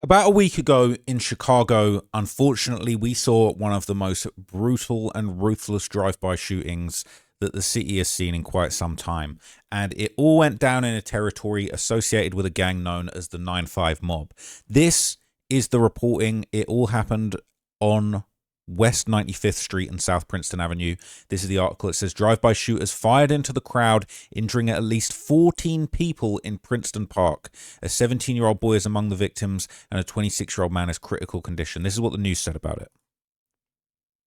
About a week ago in Chicago, unfortunately, we saw one of the most brutal and ruthless drive-by shootings that the city has seen in quite some time. And it all went down in a territory associated with a gang known as the 9-5 mob. This is the reporting. It all happened on West 95th Street and South Princeton Avenue. This is the article. It says drive-by shooters fired into the crowd, injuring at least 14 people in Princeton Park. A 17-year-old boy is among the victims, and a 26-year-old man is critical condition. This is what the news said about it.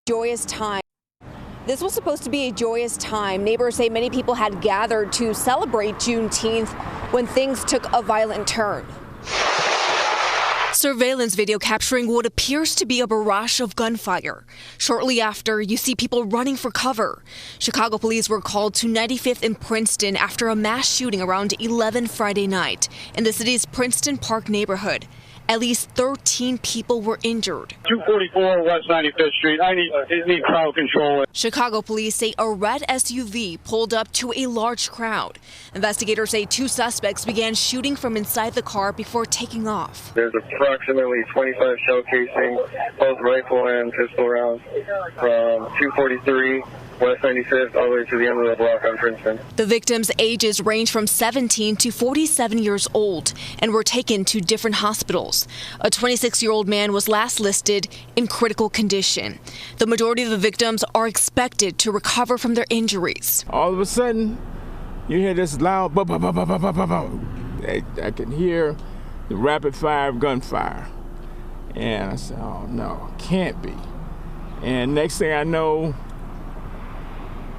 Joyous time. This was supposed to be a joyous time. Neighbors say many people had gathered to celebrate Juneteenth when things took a violent turn. Surveillance video capturing what appears to be a barrage of gunfire. Shortly after, you see people running for cover. Chicago police were called to 95th and Princeton after a mass shooting around 11 Friday night in the city's Princeton Park neighborhood. At least 13 people were injured. 244 West 95th Street. I need crowd control. Chicago police say a red SUV pulled up to a large crowd. Investigators say two suspects began shooting from inside the car before taking off. There's approximately 25 shell casings, both rifle and pistol rounds, from 243 West 95th all the way to the end of the block on Princeton. The victims' ages range from 17 to 47 years old and were taken to different hospitals. A 26-year-old man was last listed in critical condition. The majority of the victims are expected to recover from their injuries. All of a sudden, you hear this loud ba ba ba ba ba ba ba ba. I can hear the rapid fire gunfire. And I said, oh no, can't be. And next thing I know,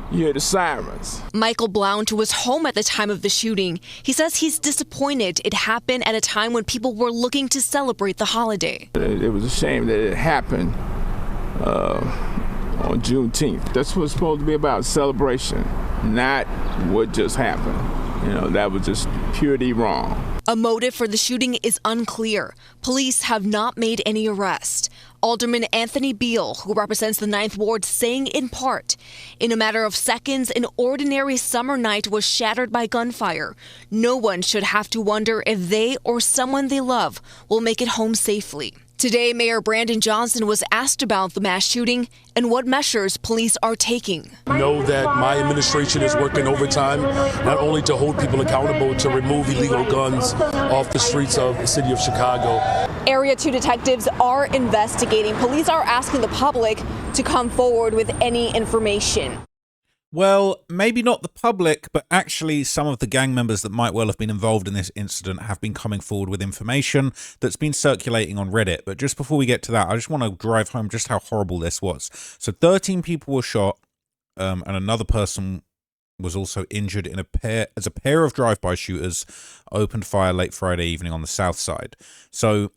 you hear the sirens. Michael Blount was home at the time of the shooting. He says he's disappointed it happened at a time when people were looking to celebrate the holiday. It was a shame that it happened on Juneteenth. That's what's supposed to be about, celebration, not what just happened. You know, that was just purely wrong. A motive for the shooting is unclear. Police have not made any arrest. Alderman Anthony Beal, who represents the 9th Ward, saying in part, in a matter of seconds, an ordinary summer night was shattered by gunfire. No one should have to wonder if they or someone they love will make it home safely. Today, Mayor Brandon Johnson was asked about the mass shooting and what measures police are taking. Know that my administration is working overtime, not only to hold people accountable, to remove illegal guns off the streets of the city of Chicago. Area 2 detectives are investigating. Police are asking the public to come forward with any information. Well, maybe not the public, but actually some of the gang members that might well have been involved in this incident have been coming forward with information that's been circulating on Reddit. But just before we get to that, I just want to drive home just how horrible this was. So 13 people were shot, and another person was also injured in a pair of drive-by shooters opened fire late Friday evening on the south side. So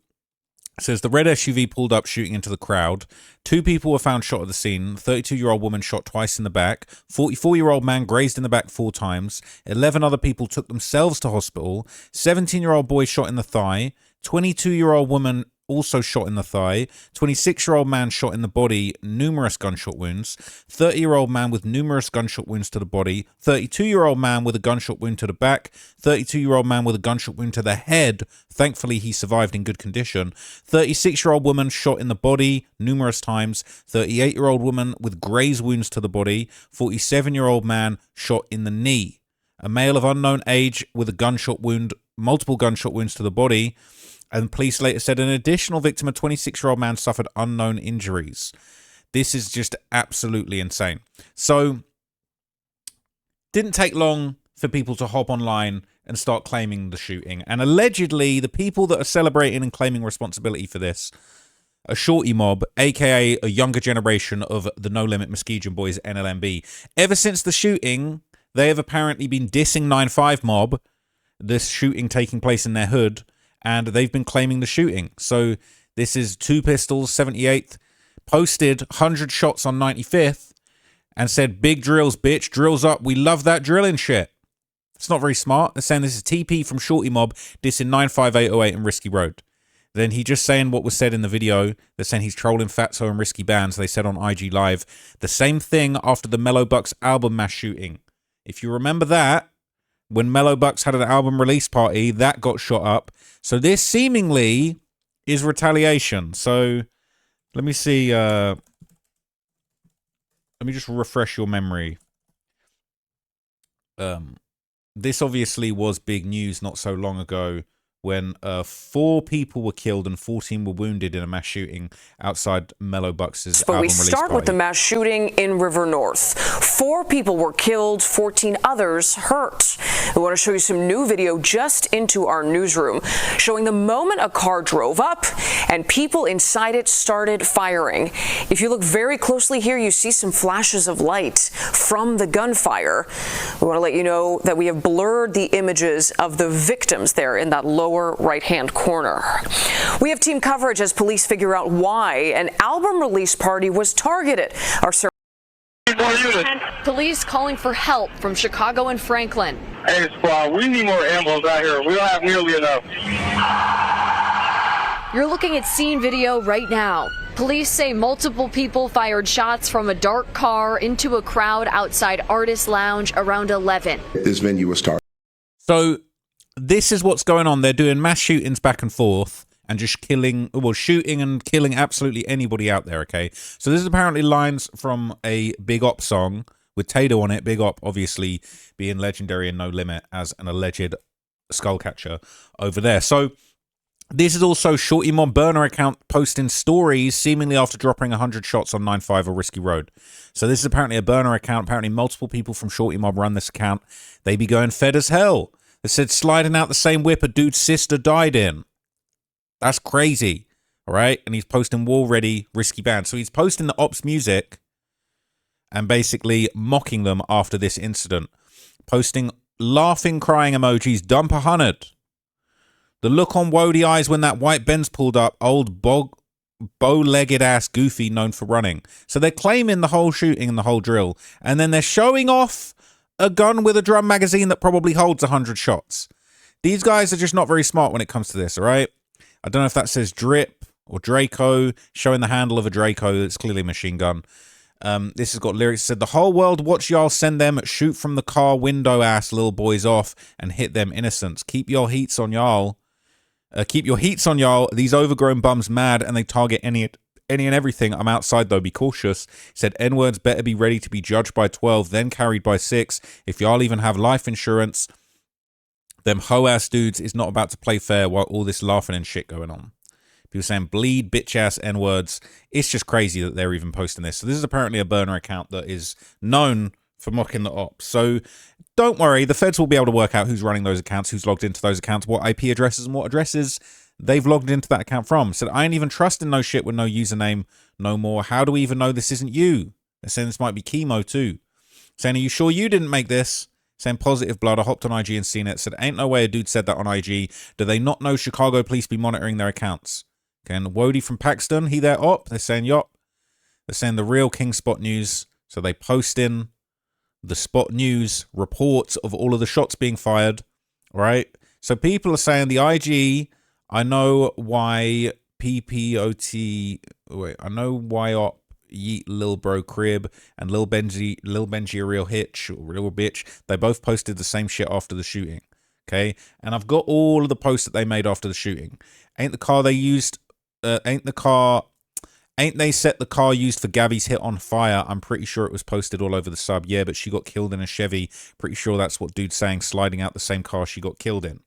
it says the red SUV pulled up shooting into the crowd. 2 people were found shot at the scene. 32-year-old woman shot twice in the back. 44-year-old man grazed in the back 4 times. 11 other people took themselves to hospital. 17-year-old boy shot in the thigh. 22-year-old woman also shot in the thigh. 26-year-old man shot in the body, numerous gunshot wounds. 30-year-old man with numerous gunshot wounds to the body. 32-year-old man with a gunshot wound to the back. 32-year-old man with a gunshot wound to the head. Thankfully, he survived in good condition. 36-year-old woman shot in the body numerous times. 38-year-old woman with graze wounds to the body. 47-year-old man shot in the knee. A male of unknown age with a gunshot wound, multiple gunshot wounds to the body. And police later said an additional victim, a 26-year-old man, suffered unknown injuries. This is just absolutely insane. So, didn't take long for people to hop online and start claiming the shooting. And allegedly, the people that are celebrating and claiming responsibility for this, a shorty mob, aka a younger generation of the No Limit Muskegon Boys NLMB. Ever since the shooting, they have apparently been dissing 9-5 mob, this shooting taking place in their hood, and they've been claiming the shooting. So this is 2 pistols, 78th, posted 100 shots on 95th, and said, big drills, bitch, drills up, we love that drilling shit. It's not very smart. They're saying this is TP from Shorty Mob, dissing 95808 and Risky Road. Then he just saying what was said in the video. They're saying he's trolling Fatso and Risky Bands. They said on IG Live. The same thing after the Mellow Bucks album mass shooting. If you remember that, when Mellow Bucks had an album release party, that got shot up. So this seemingly is retaliation. So let me see. Let me just refresh your memory. This obviously was big news not so long ago when 4 people were killed and 14 were wounded in a mass shooting outside Mellow Bucks' But album we release start with party. the mass shooting in River North. 4 people were killed, 14 others hurt. We want to show you some new video just into our newsroom, showing the moment a car drove up and people inside it started firing. If you look very closely here, you see some flashes of light from the gunfire. We want to let you know that we have blurred the images of the victims there in that lower right-hand corner. We have team coverage as police figure out why an album release party was targeted. Our Police calling for help from Chicago and Franklin. Hey, squad, we need more ambos out here. We don't have nearly enough. You're looking at scene video right now. Police say multiple people fired shots from a dark car into a crowd outside Artist Lounge around 11. This venue was targeted. So this is what's going on. They're doing mass shootings back and forth and just killing, well, shooting and killing absolutely anybody out there, okay? So this is apparently lines from a Big Opp song with Tato on it. Big Opp obviously being legendary and No Limit as an alleged skullcatcher over there. So this is also Shorty Mob burner account posting stories seemingly after dropping 100 shots on 9-5 or Risky Road. So this is apparently a burner account. Apparently multiple people from Shorty Mob run this account. They be going fed as hell. They said sliding out the same whip a dude's sister died in. That's crazy. All right. And he's posting War Ready Risky Band. So he's posting the Ops music and basically mocking them after this incident. Posting laughing, crying emojis, dump 100. The look on Wody eyes when that white Benz pulled up, old bow-legged ass goofy known for running. So they're claiming the whole shooting and the whole drill. And then they're showing off a gun with a drum magazine that probably holds 100 shots. These guys are just not very smart when it comes to this, all right? I don't know if that says Drip or Draco, showing the handle of a Draco. It's clearly a machine gun. This has got lyrics that said, the whole world watch y'all send them, shoot from the car window ass little boys off and hit them innocents. Keep your heats on y'all. Keep your heats on y'all. These overgrown bums mad and they target any and everything. I'm outside though, be cautious. Said N-words better be ready to be judged by 12, then carried by 6. If y'all even have life insurance, them hoe-ass dudes is not about to play fair while all this laughing and shit going on. People saying bleed, bitch-ass N-words. It's just crazy that they're even posting this. So this is apparently a burner account that is known for mocking the ops. So don't worry, the feds will be able to work out who's running those accounts, who's logged into those accounts, what IP addresses and what addresses they've logged into that account from. Said, I ain't even trusting no shit with no username no more. How do we even know this isn't you? They're saying this might be chemo too. Saying, are you sure you didn't make this? Saying positive blood. I hopped on IG and seen it. Said, ain't no way a dude said that on IG. Do they not know Chicago police be monitoring their accounts? Okay, and Wody from Paxton, he there op. They're saying, yup. They're saying the real King Spot News. So they post in the Spot News reports of all of the shots being fired. Right? So people are saying the IG, I know why PPOT, wait, I know why Op, Yeet, Lil Bro Crib, and Lil Benji a real hitch, or real bitch. They both posted the same shit after the shooting. Okay? And I've got all of the posts that they made after the shooting. Ain't the car they used, ain't they set the car used for Gabby's hit on fire? I'm pretty sure it was posted all over the sub. Yeah, but she got killed in a Chevy. Pretty sure that's what dude's saying, sliding out the same car she got killed in.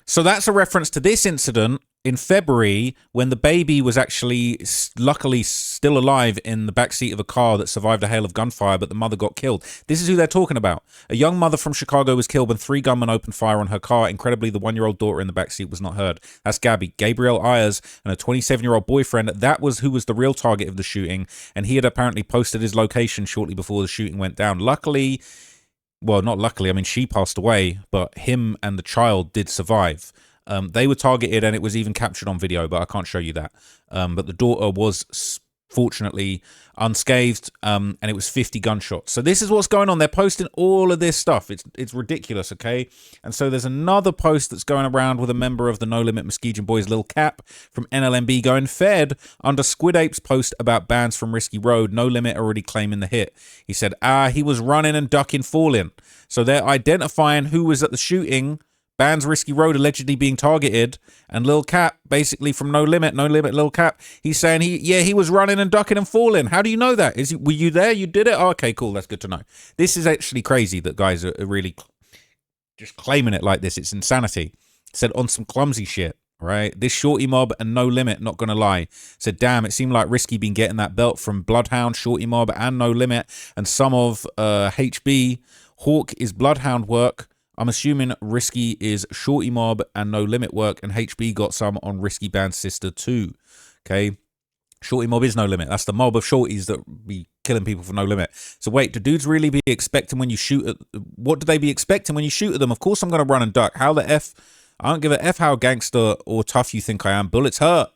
So that's a reference to this incident in February when the baby was actually luckily still alive in the backseat of a car that survived a hail of gunfire, but the mother got killed. This is who they're talking about. A young mother from Chicago was killed when 3 gunmen opened fire on her car. Incredibly, the 1-year-old daughter in the backseat was not hurt. That's Gabby. Gabriel Ayers and a 27-year-old boyfriend. That was who was the real target of the shooting, and he had apparently posted his location shortly before the shooting went down. Luckily, well, not luckily, I mean, she passed away, but him and the child did survive. They were targeted and it was even captured on video, but I can't show you that. But the daughter was fortunately unscathed, and it was 50 gunshots. So this is what's going on. They're posting all of this stuff. It's ridiculous, okay? And so there's another post that's going around with a member of the No Limit Muskegon Boys, Lil Cap from NLMB, going fed under Squid Ape's post about bans from Risky Road. No Limit already claiming the hit. He said, he was running and ducking, falling. So they're identifying who was at the shooting Bands Risky Road allegedly being targeted, and Lil Cap, basically from No Limit, Lil Cap, he's saying he was running and ducking and falling. How do you know that? Were you there? You did it? Oh, okay, cool. That's good to know. This is actually crazy that guys are really just claiming it like this. It's insanity. Said on some clumsy shit, right? This Shorty Mob and No Limit, not gonna lie. Said, damn, it seemed like Risky been getting that belt from Bloodhound, Shorty Mob, and No Limit, and some of HB. Hawk is Bloodhound work. I'm assuming Risky is Shorty Mob and No Limit work, and HB got some on Risky Band's sister too. Okay, Shorty Mob is No Limit. That's the mob of shorties that be killing people for No Limit. So wait, do dudes really be expecting when you shoot at... What do they be expecting when you shoot at them? Of course I'm going to run and duck. How the F... I don't give a F how gangster or tough you think I am. Bullets hurt.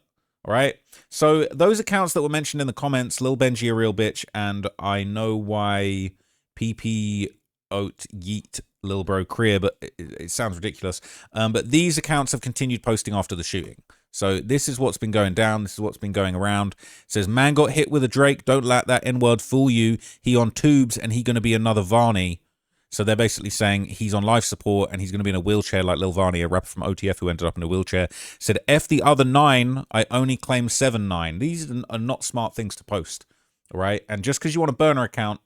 All right? So those accounts that were mentioned in the comments, Lil Benji a real bitch, and I know why PP Oat Yeet Lil Bro Career, but it sounds ridiculous. But these accounts have continued posting after the shooting. So this is what's been going down. This is what's been going around. It says, man got hit with a Drake. Don't let that N-word fool you. He on tubes and he going to be another Varney. So they're basically saying he's on life support and he's going to be in a wheelchair like Lil Varney, a rapper from OTF who ended up in a wheelchair. Said, F the other 9. I only claim 7-9. These are not smart things to post. All right. And just because you want a burner account,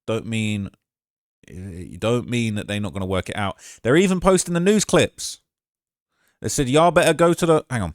don't mean that they're not going to work it out. They're even posting the news clips. They said, y'all better go to the... Hang on.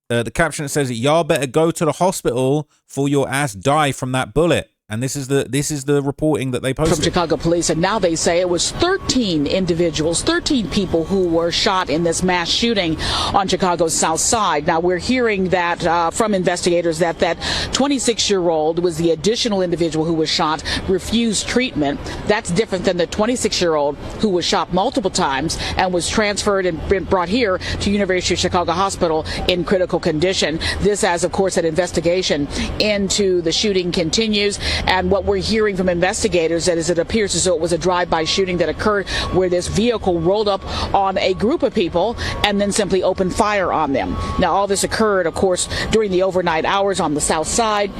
The caption says, y'all better go to the hospital for your ass die from that bullet. And this is the reporting that they posted. From Chicago police, and now they say it was 13 individuals, 13 people who were shot in this mass shooting on Chicago's South Side. Now we're hearing that from investigators that 26-year-old was the additional individual who was shot, refused treatment. That's different than the 26-year-old who was shot multiple times and was transferred and brought here to University of Chicago Hospital in critical condition. This, as of course, an investigation into the shooting continues. And what we're hearing from investigators is it appears as though it was a drive-by shooting that occurred where this vehicle rolled up on a group of people and then simply opened fire on them. Now, all this occurred, of course, during the overnight hours on the South Side.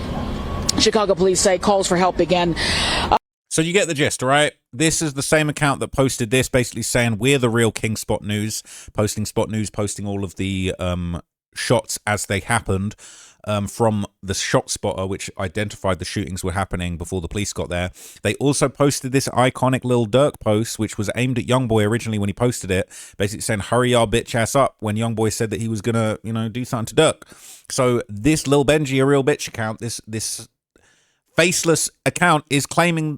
Chicago police say calls for help began. So you get the gist, right? This is the same account that posted this, basically saying we're the real King Spot News, posting Spot News, posting all of the shots as they happened. From the shot spotter, which identified the shootings were happening before the police got there. They also posted this iconic Lil Durk post, which was aimed at Youngboy originally when he posted it, basically saying, hurry your bitch ass up, when Youngboy said that he was gonna, do something to Durk. So this Lil Benji, a real bitch account, this faceless account is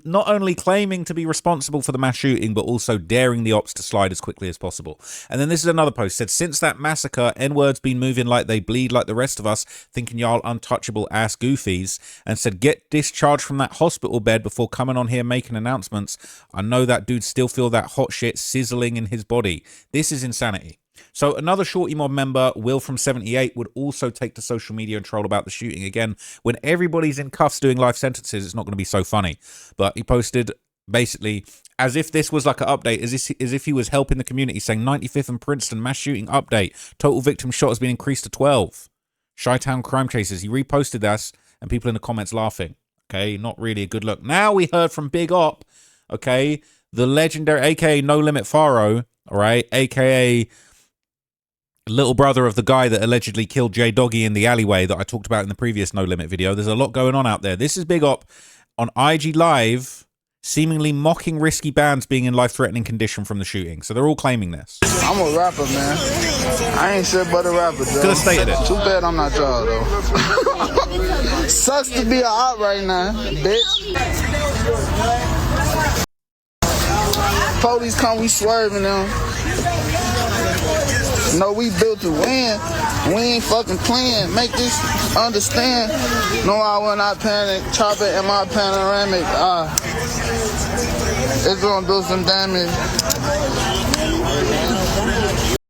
not only claiming to be responsible for the mass shooting, but also daring the ops to slide as quickly as possible. And then this is another post, said, since that massacre, N-word's been moving like they bleed like the rest of us, thinking y'all untouchable ass goofies, and said, get discharged from that hospital bed before coming on here making announcements. I know that dude still feel that hot shit sizzling in his body. This is insanity. So another Shorty Mob member, Will from 78, would also take to social media and troll about the shooting. Again, when everybody's in cuffs doing life sentences, it's not going to be so funny. But he posted basically as if this was like an update, as if he was helping the community, saying 95th and Princeton mass shooting update. Total victim shot has been increased to 12. Chi-Town crime chasers. He reposted this and people in the comments laughing. Okay, not really a good look. Now we heard from Big Opp, okay, the legendary, aka No Limit Faro, all right, aka little brother of the guy that allegedly killed J Doggy in the alleyway that I talked about in the previous No Limit video. There's a lot going on out there. This is Big Opp on IG Live, seemingly mocking Risky Bands being in life-threatening condition from the shooting. So they're all claiming this. I'm a rapper, man. I ain't shit but a rapper, though. Could have stated it. Too bad I'm not y'all, though. Sucks to be a op right now, bitch. Police come, we swerving them. No, we built to win. We ain't fucking playing. Make this understand. No, I will not panic. Chop it in my panoramic. It's gonna do some damage.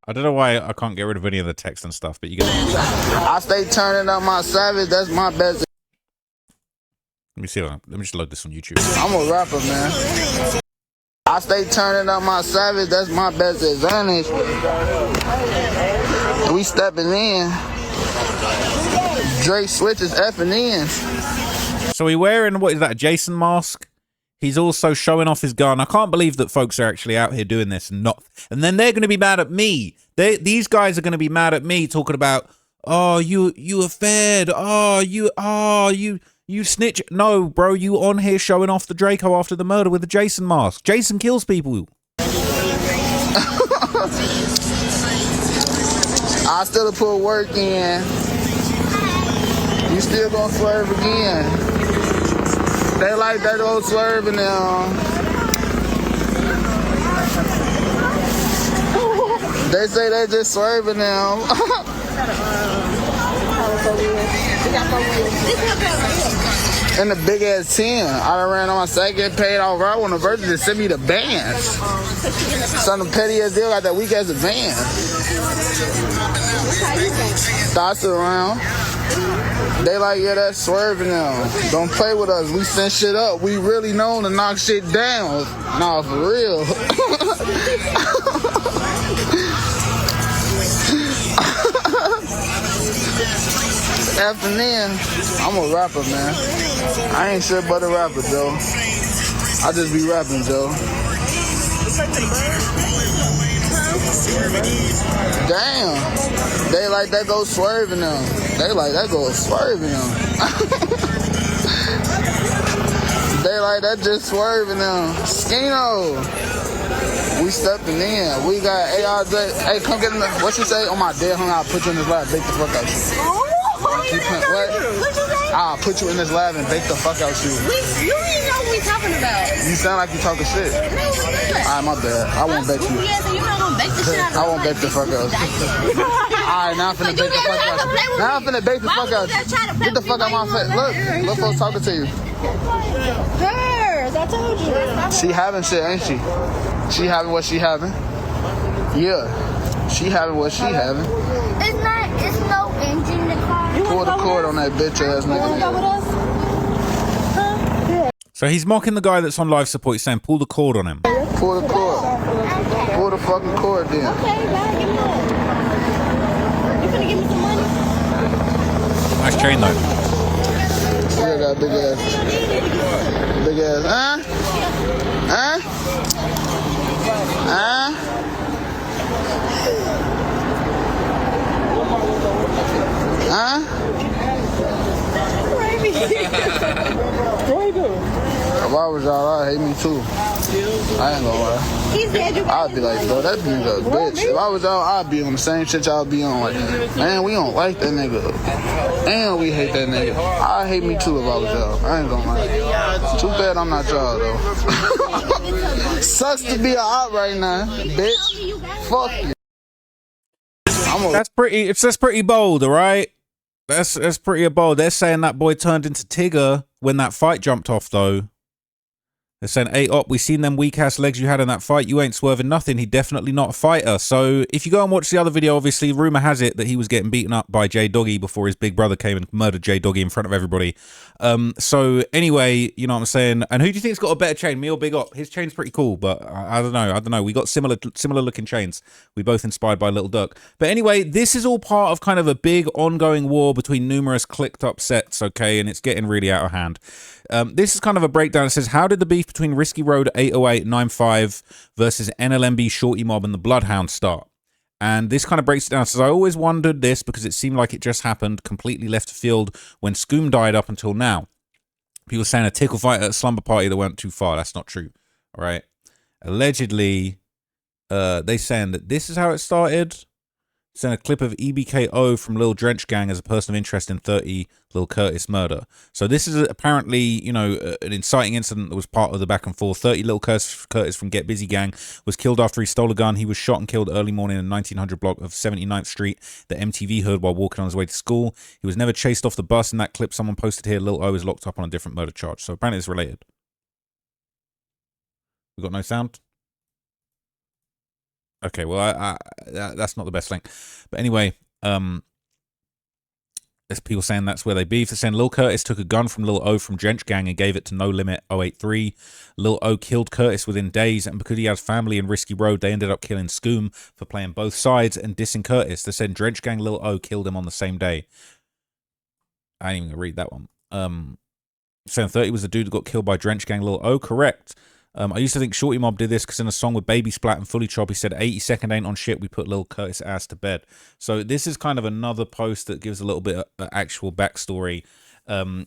I don't know why I can't get rid of any of the text and stuff, but you get it. I stay turning up my savage. That's my best. Let me see. Let me just load this on YouTube. I'm a rapper, man. I stay turning up my savage, that's my best advantage. And we stepping in. Drake switches effing in. So he wearing, what is that, a Jason mask? He's also showing off his gun. I can't believe that folks are actually out here doing this and then they're going to be mad at me. These guys are going to be mad at me talking about, oh, you a fed. Oh, you snitch. No, bro, you on here showing off the Draco after the murder with the Jason mask. Jason kills people. I still put work in. You still gonna swerve again. They like that old swerving now. They say they just swerving now. And the big ass 10. I done ran on my second, paid off right on the version to send me the bands. Some petty ass deal got that weak ass advance. Thoughts around. They like, yeah, that's swerving now. Don't play with us. We send shit up. We really known to knock shit down. Nah, for real. After then, I'm a rapper, man. I ain't shit but a rapper, Joe. I just be rapping, Joe. Damn. They like that go swerving them. They like that go swerving them. They like that just swerving them. Skino. We stepping in. We got ARJ. Hey, come get in the, what you say? On my dead hung, I'll put you in this lab, bake the fuck out you. What? I'll put you in this lab and bake the fuck out you. You don't even know what we talking about. You sound like you talking shit. Alright, my bad. I won't bake you. Yeah, so you're not gonna bake the shit out of I won't bake the fuck out. Alright, now I'm finna bake the fuck out. Now I'm finna bake the fuck out. Get the fuck out my face. Look folks talking to you. Hers, I told you. She having shit, ain't she? She having what she having. Yeah. She having what she having. It's no engine in the car. Pull the cord on that bitch ass nigga. So he's mocking the guy that's on live support. He's saying, pull the cord on him. Pull the cord. Pull the fucking cord then. Okay, bye, give me that. You finna give me some money? Nice chain though. Still got big ass. Big ass. Huh? If I was y'all, I'd hate me too. I ain't gonna lie. I'd be like, bro, that nigga a bitch. If I was y'all, I'd be on the same shit y'all be on. Like, man, we don't like that nigga. And we hate that nigga. I'd hate me too if I was y'all. I ain't gonna lie. Too bad I'm not y'all, though. Sucks to be a op right now, bitch. Fuck you. That's pretty bold, all right? That's pretty bold. They're saying that boy turned into Tigger when that fight jumped off, though. They're saying, hey, Opp, we seen them weak-ass legs you had in that fight. You ain't swerving nothing. He definitely not a fighter. So if you go and watch the other video, obviously, rumor has it that he was getting beaten up by J Doggy before his big brother came and murdered J Doggy in front of everybody. So anyway, you know what I'm saying? And who do you think's got a better chain, me or Big Opp? His chain's pretty cool, but I don't know. We got similar looking chains. We both inspired by Little Dirk. But anyway, this is all part of kind of a big ongoing war between numerous clicked up sets, okay? And it's getting really out of hand. This is kind of a breakdown. It says, how did the beef between Risky Road 80895 versus NLMB Shorty Mob and the Bloodhound start? And this kind of breaks it down. It says, I always wondered this because it seemed like it just happened completely left field when Scoom died up until now. People saying a tickle fight at a slumber party that went too far. That's not true. All right. Allegedly, they saying that this is how it started. Sent a clip of EBKO from Lil Drench Gang as a person of interest in 30 Lil Curtis murder. So this is apparently, you know, an inciting incident that was part of the back and forth. 30 Lil Curtis from Get Busy Gang was killed after he stole a gun. He was shot and killed early morning in 1900 block of 79th Street, the MTV hood, while walking on his way to school. He was never chased off the bus. In that clip someone posted here, Lil O is locked up on a different murder charge. So apparently it's related. We got no sound? Okay, well, that's not the best link. But anyway, there's people saying that's where they beef. They're saying Lil Curtis took a gun from Lil O from Drench Gang and gave it to No Limit 083. Lil O killed Curtis within days, and because he has family in Risky Road, they ended up killing Scoom for playing both sides and dissing Curtis. They said Drench Gang Lil O killed him on the same day. I ain't even gonna read that one. Saying 30 was the dude that got killed by Drench Gang Lil O. Correct. I used to think Shorty Mob did this because in a song with Baby Splat and Fully Chop, he said 82nd ain't on shit, we put Lil Curtis ass to bed. So this is kind of another post that gives a little bit of actual backstory.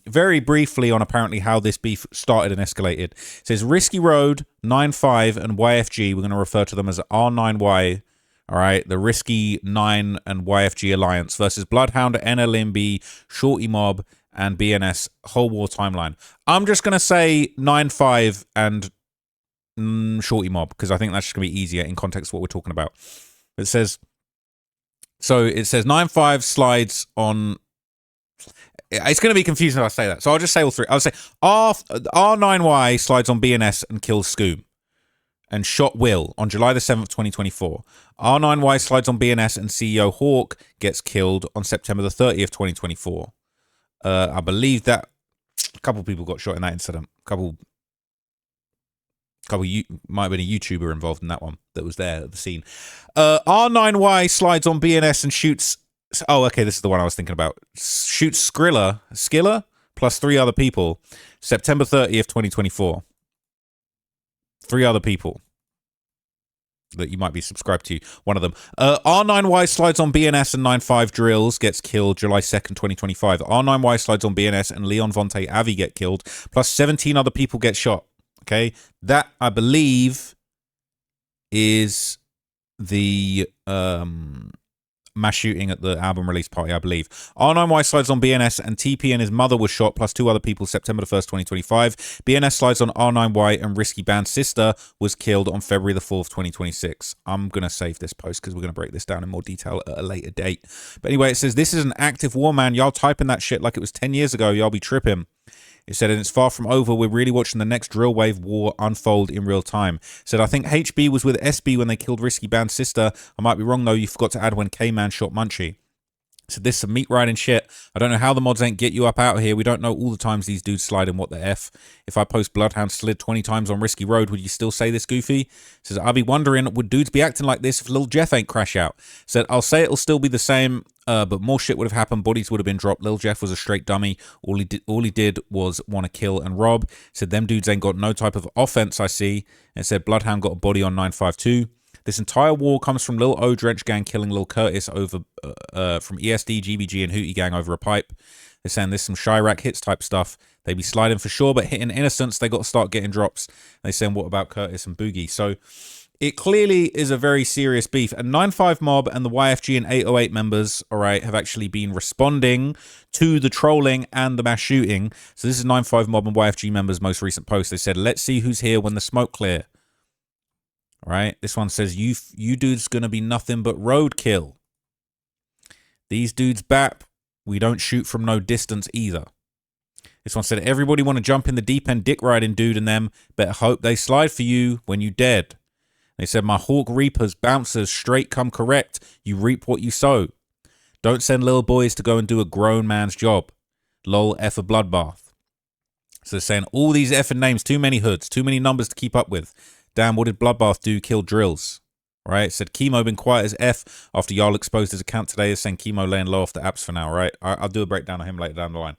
Very briefly on apparently how this beef started and escalated. It says Risky Road, 9-5 and YFG, we're going to refer to them as R9Y, all right, the Risky 9 and YFG Alliance versus Bloodhound, NLMB, Shorty Mob, and BNS, whole war timeline. I'm just going to say 9-5 and Shorty Mob, because I think that's just going to be easier in context of what we're talking about. It says 9-5 slides on... It's going to be confusing if I say that, so I'll just say all three. I'll say R9Y slides on BNS and kills Scoom and shot Will on July the 7th, 2024. R9Y slides on BNS and CEO Hawk gets killed on September the 30th, 2024. I believe that a couple people got shot in that incident. Couple might have been a YouTuber involved in that one that was there at the scene. R9Y slides on BNS and shoots... Oh, okay, this is the one I was thinking about. Shoots Skiller plus 3 other people. September 30th, 2024. 3 other people that you might be subscribed to. One of them. R9Y slides on BNS and 9-5 drills, gets killed July 2nd, 2025. R9Y slides on BNS and Leon Vontae Avi get killed. Plus 17 other people get shot. Okay, that I believe is the mass shooting at the album release party, I believe. R9Y slides on BNS and TP and his mother was shot, plus 2 other people September the 1st, 2025. BNS slides on R9Y and Risky Band's sister was killed on February the 4th, 2026. I'm going to save this post because we're going to break this down in more detail at a later date. But anyway, it says, this is an active war, man. Y'all typing that shit like it was 10 years ago. Y'all be tripping. It said, and it's far from over. We're really watching the next drill wave war unfold in real time. It said, I think HB was with SB when they killed Risky Band's sister. I might be wrong, though. You forgot to add when K-Man shot Munchie. So this is some meat riding shit. I don't know how the mods ain't get you up out of here. We don't know all the times these dudes slide in what the F. If I post Bloodhound slid 20 times on Risky Road, would you still say this goofy? Says, I'll be wondering, would dudes be acting like this if Lil Jeff ain't crash out? Said, I'll say it'll still be the same, but more shit would have happened. Bodies would have been dropped. Lil Jeff was a straight dummy. All he did was want to kill and rob. Said, them dudes ain't got no type of offense, I see. And said, Bloodhound got a body on 952. This entire war comes from Lil O Drench Gang killing Lil Curtis over from ESD, GBG, and Hootie Gang over a pipe. They're saying there's some Chirac hits type stuff. They be sliding for sure, but hitting innocents, they got to start getting drops. They saying, what about Curtis and Boogie? So it clearly is a very serious beef. And 9-5 Mob and the YFG and 808 members, all right, have actually been responding to the trolling and the mass shooting. So this is 9-5 Mob and YFG members' most recent post. They said, let's see who's here when the smoke clear. All right, this one says, you dudes gonna be nothing but roadkill. These dudes bap, we don't shoot from no distance either. This one said, everybody want to jump in the deep end dick riding dude and them, better hope they slide for you when you dead. They said, my Hawk Reapers, bouncers, straight come correct. You reap what you sow. Don't send little boys to go and do a grown man's job. Lol, F a bloodbath. So they're saying all these effing names, too many hoods, too many numbers to keep up with. Damn, what did Bloodbath do? Kill drills. Right? Said Chemo been quiet as F after y'all exposed his account today. Is saying Chemo laying low off the apps for now, right? I'll do a breakdown of him later down the line.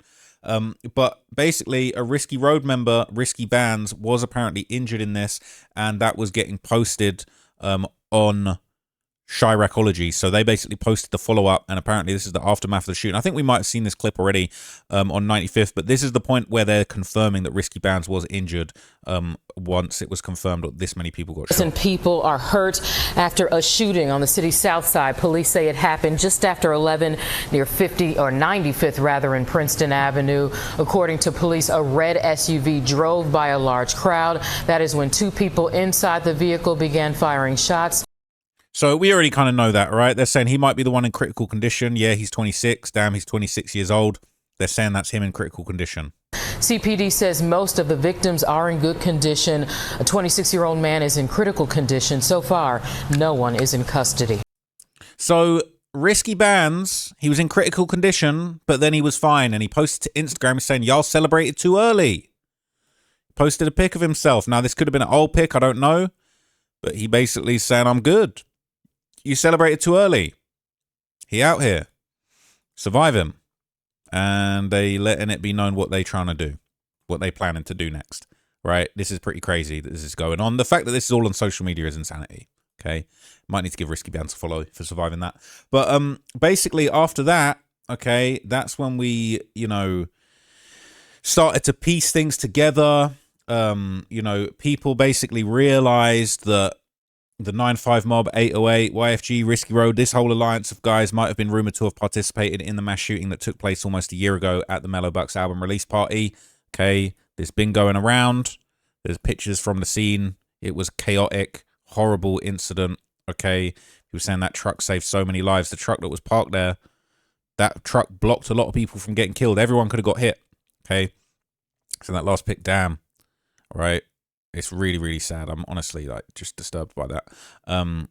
But basically, a Risky Road member, Risky Bands, was apparently injured in this, and that was getting posted on Chiracology. So they basically posted the follow-up, and apparently this is the aftermath of the shooting. I think we might have seen this clip already on 95th, but this is the point where they're confirming that Risky Bands was injured once it was confirmed that this many people got shot. People are hurt after a shooting on the city's south side. Police say it happened just after 11 near 95th rather in Princeton Avenue. According to police, a red SUV drove by a large crowd. That is when 2 people inside the vehicle began firing shots. So we already kind of know that, right? They're saying he might be the one in critical condition. Yeah, he's 26. Damn, he's 26 years old. They're saying that's him in critical condition. CPD says most of the victims are in good condition. A 26-year-old man is in critical condition. So far, no one is in custody. So Risky Bands, he was in critical condition, but then he was fine. And he posted to Instagram saying, y'all celebrated too early. Posted a pic of himself. Now, this could have been an old pic. I don't know. But he basically said, I'm good. You celebrated too early. He out here. Survive him. And they letting it be known what they trying to do. what they planning to do next, right? This is pretty crazy that this is going on. The fact that this is all on social media is insanity. Okay, might need to give Risky Bands a follow for surviving that. But basically after that, okay, that's when we, you know, started to piece things together. You know, people basically realized that the 9-5 Mob, 808, YFG, Risky Road, this whole alliance of guys might have been rumored to have participated in the mass shooting that took place almost a year ago at the Mellow Bucks album release party. Okay, this been going around. There's pictures from the scene. It was chaotic, horrible incident. Okay, he was saying that truck saved so many lives. The truck that was parked there, that truck blocked a lot of people from getting killed. Everyone could have got hit. Okay, so that last pic, damn. All right, it's really, really sad. I'm honestly like just disturbed by that.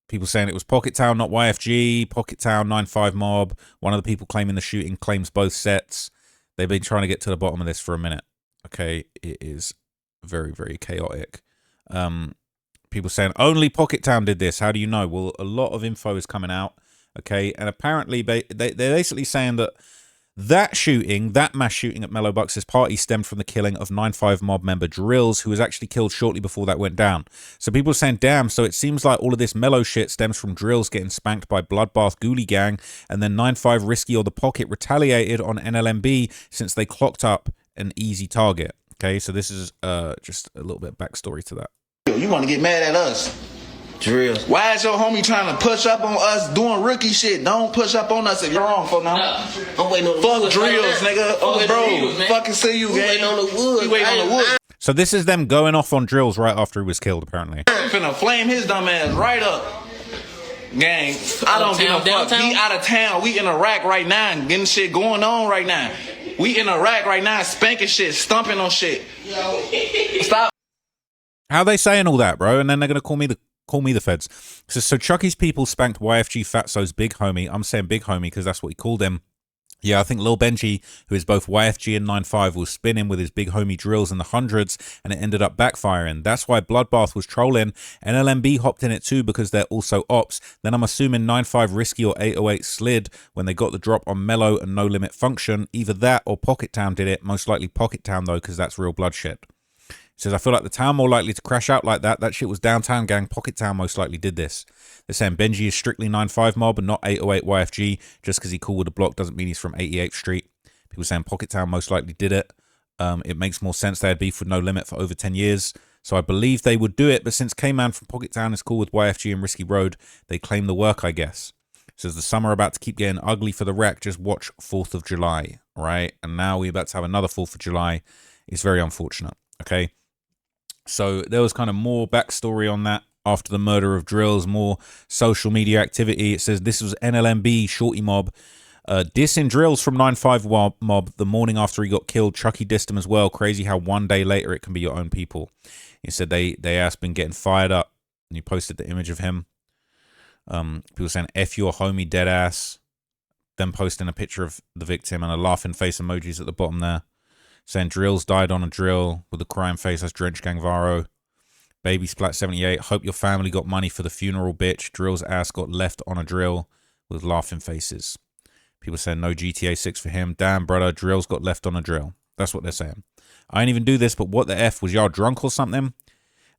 People saying it was Pocket Town, not YFG. Pocket Town, 9-5 Mob. One of the people claiming the shooting claims both sets. They've been trying to get to the bottom of this for a minute. Okay, it is very, very chaotic. People saying only Pocket Town did this. How do you know? Well, a lot of info is coming out. Okay, and apparently they're basically saying that that shooting, that mass shooting at Mellow Bucks' party stemmed from the killing of 9-5 Mob member Drills, who was actually killed shortly before that went down. So people are saying, damn, so it seems like all of this Mellow shit stems from Drills getting spanked by Bloodbath Ghoulie Gang, and then 9-5 Risky or the Pocket retaliated on NLMB since they clocked up an easy target. Okay, so this is just a little bit of backstory to that. You want to get mad at us? Drills. Why is your homie trying to push up on us doing rookie shit? Don't push up on us if you're wrong for now. I'm waiting on the fuck Drills, nigga. Oh, bro. Fucking see you, gang. Waiting on the wood. You waiting on the wood. So this is them going off on Drills right after he was killed, apparently. Finna flame his dumb ass right up. Gang, I don't give a fuck. He out of town. We in Iraq right now and getting shit going on right now. We in Iraq right now spanking shit, stomping on shit. Stop. How they saying all that, bro? And then they're gonna call me the feds. So Chucky's people spanked YFG Fatso's big homie. I'm saying big homie because that's what he called him. Yeah, I think Lil Benji, who is both YFG and 9-5, was spinning with his big homie Drills in the hundreds, and it ended up backfiring. That's why Bloodbath was trolling. NLMB hopped in it too because they're also ops. Then I'm assuming 9-5 Risky or 808 slid when they got the drop on Mellow and No Limit Function. Either that or Pocket Town did it. Most likely Pocket Town though, because that's real bloodshed. He says, I feel like the town more likely to crash out like that. That shit was downtown gang. Pocket Town most likely did this. They're saying Benji is strictly 9-5 Mob and not 808 YFG. Just because he cool with the block doesn't mean he's from 88th Street. People saying Pocket Town most likely did it. It makes more sense. They had beef with No Limit for over 10 years. So I believe they would do it. But since K-Man from Pocket Town is cool with YFG and Risky Road, they claim the work, I guess. Says the summer about to keep getting ugly for the wreck. Just watch 4th of July. Right? And now we're about to have another 4th of July. It's very unfortunate. Okay? So there was kind of more backstory on that after the murder of Drills, more social media activity. It says this was NLMB, Shorty Mob, dissing Drills from 9-5 Mob the morning after he got killed. Chucky dissed him as well. Crazy how one day later it can be your own people. He said they asked been getting fired up, and he posted the image of him. People saying F your homie dead ass. Then posting a picture of the victim and a laughing face emojis at the bottom there. Saying Drills died on a drill with a crying face. That's Drench Gang Varo. Baby Splat 78. Hope your family got money for the funeral, bitch. Drill's ass got left on a drill with laughing faces. People saying no GTA 6 for him. Damn, brother. Drill's got left on a drill. That's what they're saying. I ain't even do this, but what the F? Was y'all drunk or something? And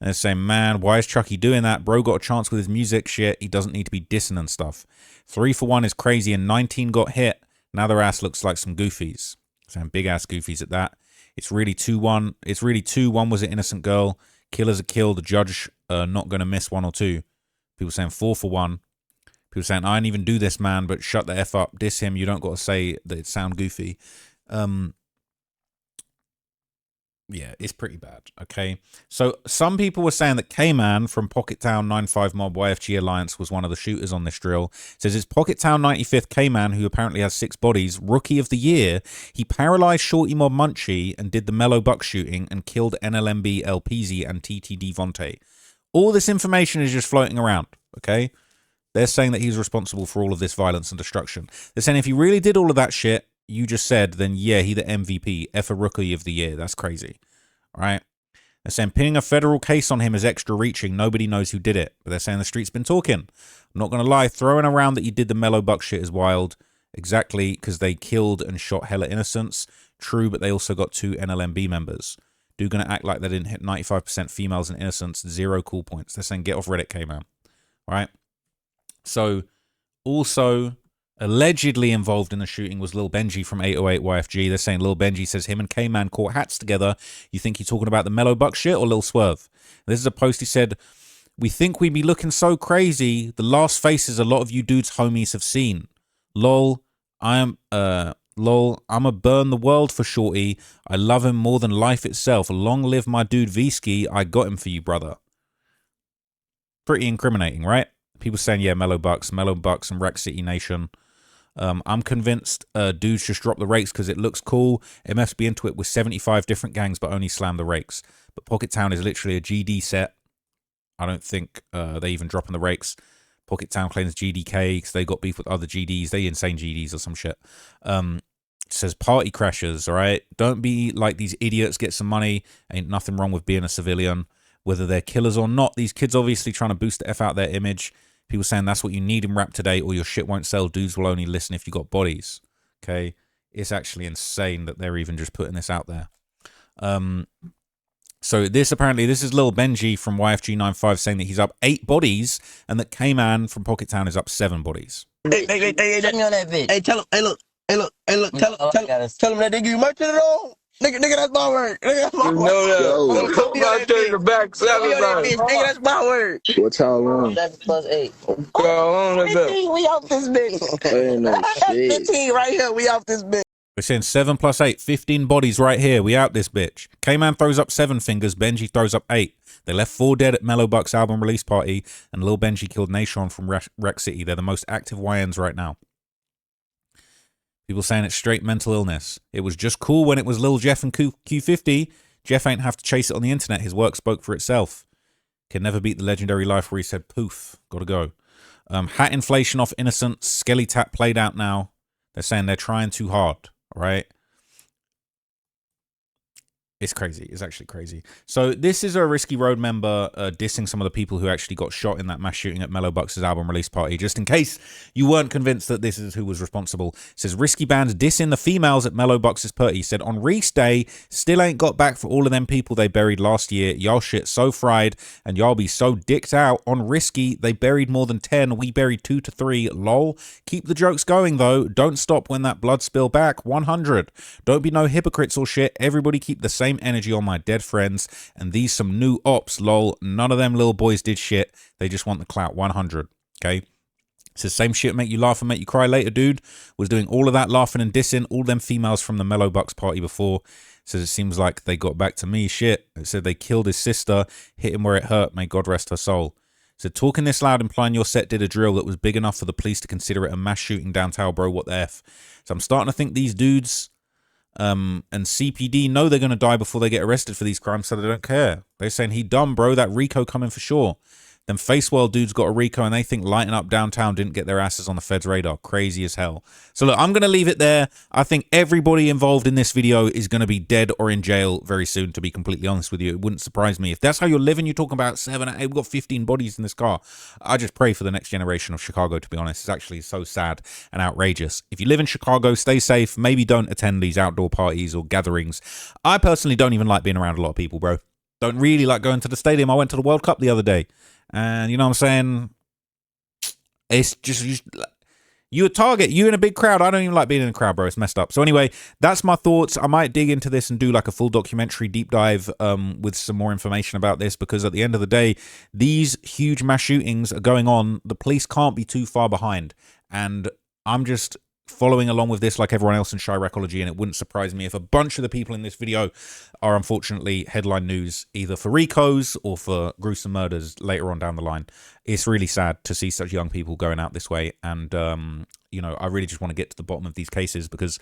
they're saying, man, why is Chucky doing that? Bro got a chance with his music shit. He doesn't need to be dissing and stuff. 3 for 1 is crazy and 19 got hit. Now their ass looks like some goofies. Saying big ass goofies at that. It's really 2-1. It's really 2-1 was an innocent girl. Killers are killed. The judge not going to miss 1 or 2. People saying 4 for 1. People saying, I ain't even do this, man, but shut the F up. Diss him. You don't got to say that it sound goofy. Yeah, it's pretty bad, okay? So some people were saying that K-Man from Pocket Town 9-5 Mob YFG Alliance was one of the shooters on this drill. It says it's Pocket Town 95th K-Man, who apparently has 6 bodies, Rookie of the Year. He paralyzed Shorty Mob Munchie and did the Mellow Buck shooting and killed NLMB El Peasy and TTD Vontae. All this information is just floating around, okay? They're saying that he's responsible for all of this violence and destruction. They're saying if he really did all of that shit, you just said, then yeah, he the MVP, F a Rookie of the Year. That's crazy. All right. They're saying pinning a federal case on him is extra reaching. Nobody knows who did it. But they're saying the street's been talking. I'm not going to lie. Throwing around that you did the Mellow Buck shit is wild. Exactly, because they killed and shot hella innocents. True, but they also got 2 NLMB members. Dude gonna act like they didn't hit 95% females and innocents, 0 cool points. They're saying get off Reddit, K-Man. Right? So, also allegedly involved in the shooting was Lil Benji from 808 YFG. They're saying Lil Benji says him and K-Man caught hats together. You think you're talking about the Mellow Buck shit or Lil Swerve? This is a post he said, we think we be looking so crazy. The last faces a lot of you dudes homies have seen. Lol, I'ma burn the world for Shorty. I love him more than life itself. Long live my dude V-Ski. I got him for you, brother. Pretty incriminating, right? People saying, yeah, Mellow Bucks and Rack City Nation. I'm convinced dudes just drop the rakes because it looks cool. MF's be into it with 75 different gangs, but only slam the rakes. But Pocket Town is literally a GD set. I don't think they even dropping the rakes. Pocket Town claims GDK because they got beef with other GDs. They insane GDs or some shit. Says party crashers, all right? Don't be like these idiots. Get some money. Ain't nothing wrong with being a civilian. Whether they're killers or not, these kids obviously trying to boost the F out their image. People saying that's what you need in rap today or your shit won't sell. Dudes will only listen if you got bodies. Okay? It's actually insane that they're even just putting this out there. So this is Lil Benji from YFG95 saying that he's up 8 bodies and that K-Man from Pocket Town is up 7 bodies. Hey, tell me on that bitch. Hey, tell him, tell him that nigga you merchant at all. Nigga, that's my word. Nigga, that's my word. Nigga, that's my word. What y'all want? 7 plus 8. 15, we off this bitch. Ain't no shit. 15 right here, we off this bitch. We're saying 7 plus 8, 15 bodies right here. We out this bitch. K-Man throws up 7 fingers. Benji throws up 8. They left 4 dead at Mellow Buck's album release party, and Lil Benji killed Nation from Wreck City. They're the most active YNs right now. People saying it's straight mental illness. It was just cool when it was Lil Jeff and Q50. Jeff ain't have to chase it on the internet. His work spoke for itself. Can never beat the legendary life where he said, poof, gotta go. Hat inflation off innocent. Skelly tap played out now. They're saying they're trying too hard. Right? It's crazy. It's actually crazy. So this is a Risky Road member dissing some of the people who actually got shot in that mass shooting at Mellow Bucks' album release party. Just in case you weren't convinced that this is who was responsible. It says, Risky Band's dissing the females at Mellow Bucks' party. He said, on Reese Day, still ain't got back for all of them people they buried last year. Y'all shit so fried and y'all be so dicked out. On Risky, they buried more than 10. We buried 2 to 3. Lol. Keep the jokes going, though. Don't stop when that blood spill back. 100. Don't be no hypocrites or shit. Everybody keep the same energy on my dead friends, and these some new ops, lol. None of them little boys did shit. They just want the clout. 100. Okay. It's the same shit make you laugh and make you cry later, dude. Was doing all of that laughing and dissing all them females from the Mellow Bucks party before. Says it seems like they got back to me. Shit. It said they killed his sister, hit him where it hurt. May God rest her soul. So talking this loud, implying your set did a drill that was big enough for the police to consider it a mass shooting downtown, bro. What the F? So I'm starting to think these dudes and CPD know they're going to die before they get arrested for these crimes, so they don't care. They're saying he dumb, bro. That Rico coming for sure. Them Face World dudes got a Rico and they think lighting up downtown didn't get their asses on the Fed's radar. Crazy as hell. So look, I'm going to leave it there. I think everybody involved in this video is going to be dead or in jail very soon, to be completely honest with you. It wouldn't surprise me. If that's how you're living, you're talking about 7, 8, we've got 15 bodies in this car. I just pray for the next generation of Chicago, to be honest. It's actually so sad and outrageous. If you live in Chicago, stay safe. Maybe don't attend these outdoor parties or gatherings. I personally don't even like being around a lot of people, bro. Don't really like going to the stadium. I went to the World Cup the other day. And you know what I'm saying? It's just you a target. You in a big crowd. I don't even like being in a crowd, bro. It's messed up. So anyway, that's my thoughts. I might dig into this and do like a full documentary deep dive with some more information about this, because at the end of the day, these huge mass shootings are going on. The police can't be too far behind. And I'm just following along with this like everyone else in Chiracology, and it wouldn't surprise me if a bunch of the people in this video are unfortunately headline news either for Ricos or for gruesome murders later on down the line. It's really sad to see such young people going out this way, and you know, I really just want to get to the bottom of these cases, because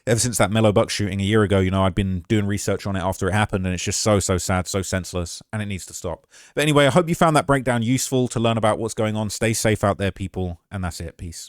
ever since that Mellow Buck shooting a year ago, you know, I'd been doing research on it after it happened, and it's just so sad, so senseless, and it needs to stop. But anyway, I hope you found that breakdown useful to learn about what's going on. Stay safe out there, people, and that's it. Peace.